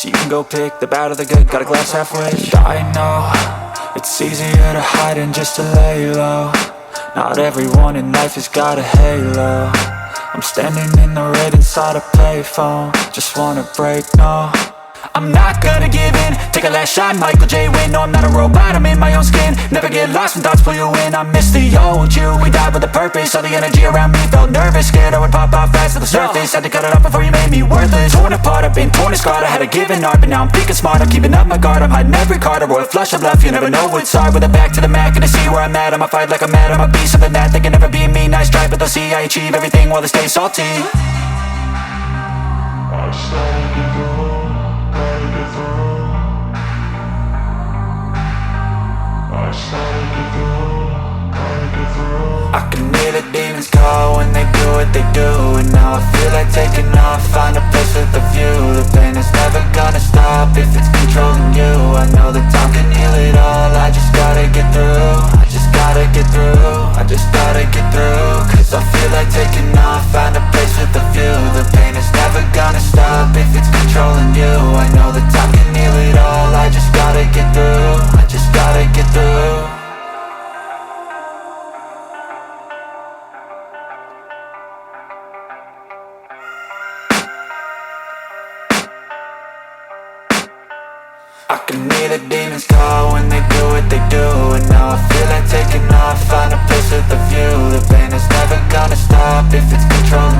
So you can go pick the bad or the good, got a glass halfway. I know, it's easier to hide than just to lay low. Not everyone in life has got a halo. I'm standing in the red inside a payphone. Just wanna break, no, I'm not gonna give in. Take a last shot, Michael J. Win. No, I'm not a robot, I'm in my own skin. Never get lost when thoughts pull you in. I miss the old you, we died with a purpose. All the energy around me felt nervous. Scared I would pop out fast to the surface. Had to cut it off before you made me worthless. Torn apart, I've been torn and scarred. I had a given art, but now I'm thinking smart. I'm keeping up my guard, I'm hiding every card. A royal flush of bluff, you never know what's hard. With a back to the mat, gonna see where I'm at. I'ma fight like I'm mad, I'ma be something that they can never be me. Nice try, but they'll see I achieve everything while they stay salty. I started to go. I can hear the demons call when they do what they do. And now I feel like taking off, find a place with a view. The pain is never gonna stop if it's controlling you. I know that time can heal it all, I just gotta get through. I just gotta get through, I just gotta get through. Cause I feel like taking off, find a place with a view. The pain is never gonna stop if it's controlling you. I know that time can heal it all, I just gotta get through. I just gotta get through. I can hear the demons call when they do what they do. And now I feel like taking off, find a place with a view. The pain is never gonna stop if it's controlling